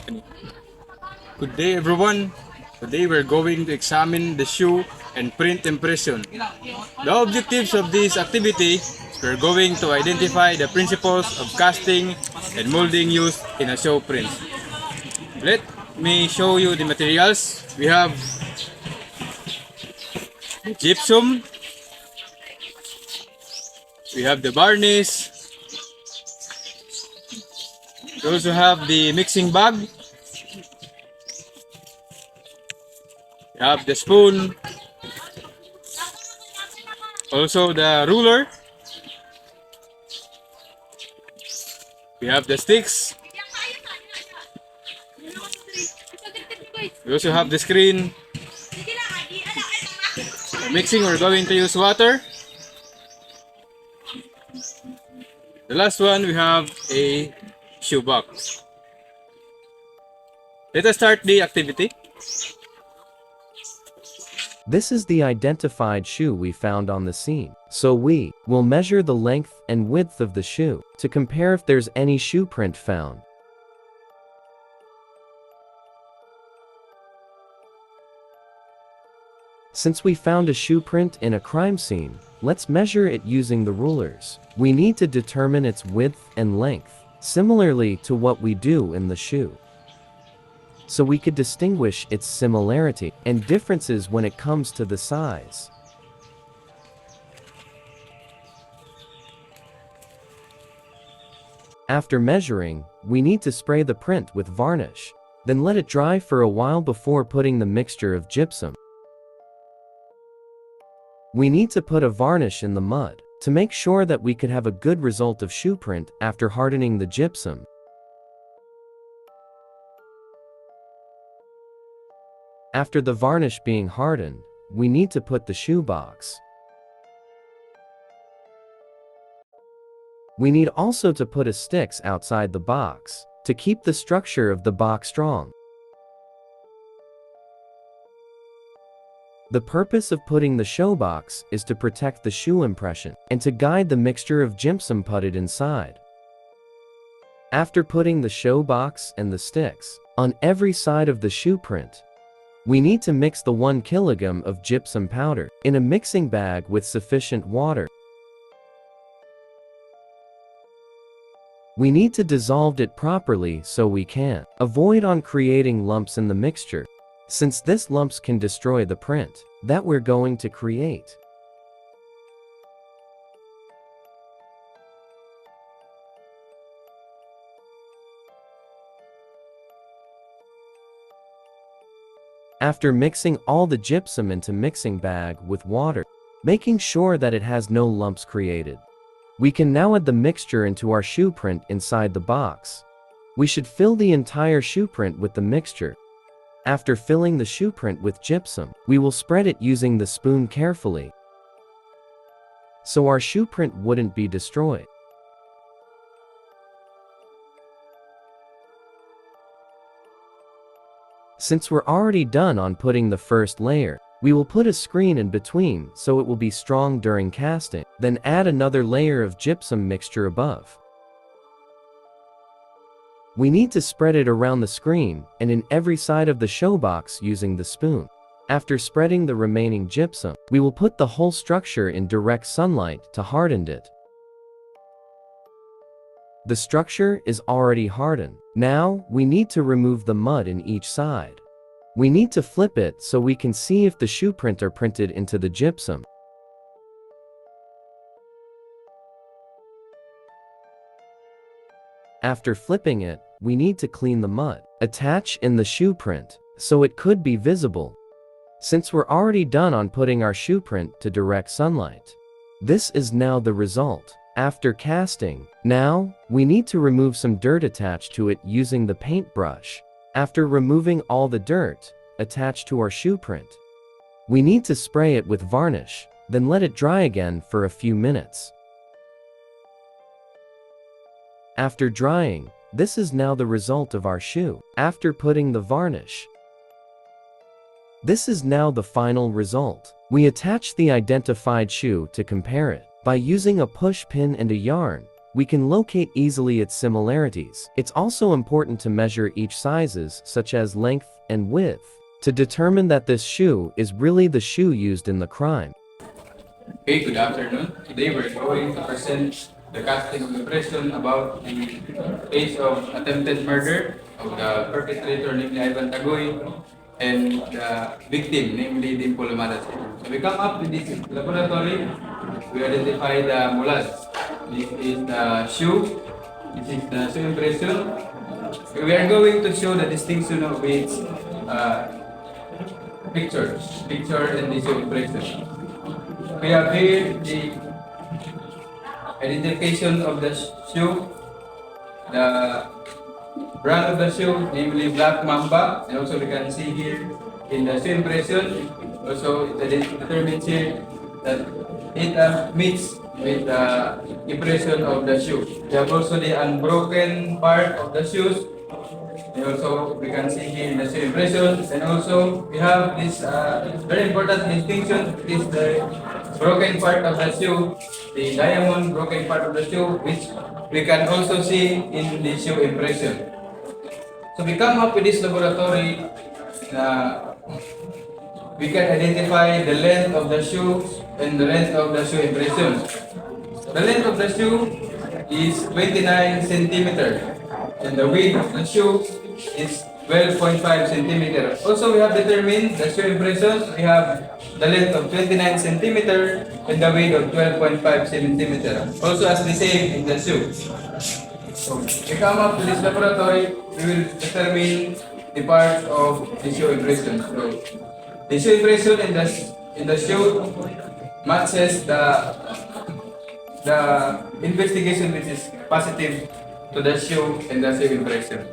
Good day everyone. Today we're going to examine the shoe and print impression. The objectives of this activity, we're going to identify the principles of casting and molding used in a shoe print. Let me show you the materials. We have the gypsum, we have the varnish, we also have the mixing bag, we have the spoon, also the ruler, we have the sticks, we also have the screen. For mixing, we're going to use water. The last one, we have a shoe box. Let us start the activity. This is the identified shoe we found on the scene. So we will measure the length and width of the shoe to compare if there's any shoe print found. Since we found a shoe print in a crime scene, let's measure it using the rulers. We need to determine its width and length, similarly to what we do in the shoe, so we could distinguish its similarity and differences when it comes to the size. After measuring, we need to spray the print with varnish, then let it dry for a while before putting the mixture of gypsum. We need to put a varnish in the mud to make sure that we could have a good result of shoe print after hardening the gypsum. After the varnish being hardened, we need to put the shoe box. We need also to put a sticks outside the box to keep the structure of the box strong. The purpose of putting the shoe box is to protect the shoe impression and to guide the mixture of gypsum putted inside. After putting the shoe box and the sticks on every side of the shoe print, we need to mix the 1 kilogram of gypsum powder in a mixing bag with sufficient water. We need to dissolve it properly so we can avoid on creating lumps in the mixture, since this lumps can destroy the print that we're going to create. After mixing all the gypsum into mixing bag with water, making sure that it has no lumps created, we can now add the mixture into our shoe print inside the box. We should fill the entire shoe print with the mixture. After filling the shoe print with gypsum, we will spread it using the spoon carefully, so our shoe print wouldn't be destroyed. Since we're already done on putting the first layer, we will put a screen in between so it will be strong during casting, then add another layer of gypsum mixture above. We need to spread it around the screen and in every side of the shoe box using the spoon. After spreading the remaining gypsum, we will put the whole structure in direct sunlight to harden it. The structure is already hardened. Now, we need to remove the mud in each side. We need to flip it so we can see if the shoe print are printed into the gypsum. After flipping it, we need to clean the mud, attach in the shoe print, so it could be visible. Since we're already done on putting our shoe print to direct sunlight, this is now the result. After casting, now, we need to remove some dirt attached to it using the paintbrush. After removing all the dirt attached to our shoe print, we need to spray it with varnish, then let it dry again for a few minutes. After drying, this is now the result of our shoe. After putting the varnish, this is now the final result. We attach the identified shoe to compare it. By using a push pin and a yarn, we can locate easily its similarities. It's also important to measure each sizes, such as length and width, to determine that this shoe is really the shoe used in the crime. Okay, good afternoon. Today we're going to present the casting of impression about the case of attempted murder of the perpetrator, namely Ivan Tagoy, and the victim, namely Dimple Lumadas. So we come up with this laboratory. We identify the moulage. This is the shoe. This is the shoe impression. We are going to show the distinction of its picture and the shoe impression. We have here the identification of the shoe, the brand of the shoe, namely Black Mamba, and also we can see here in the shoe impression, also it determines here that it meets with the impression of the shoe. We have also the unbroken part of the shoes, and also we can see here in the shoe impression, and also we have this very important distinction, is the broken part of the shoe, the diamond broken part of the shoe, which we can also see in the shoe impression. So we come up with this laboratory. We can identify the length of the shoe and the length of the shoe impression. The length of the shoe is 29 centimeters, and the width of the shoe is 12.5 centimeters. Also, we have determined the shoe impression. We have the length of 29 centimeters and the weight of 12.5 centimeters. Also, as the same in the shoe. So, we come up to this laboratory, we will determine the parts of the shoe impression. So, the shoe impression in the shoe matches the investigation which is positive to the shoe and the shoe impression.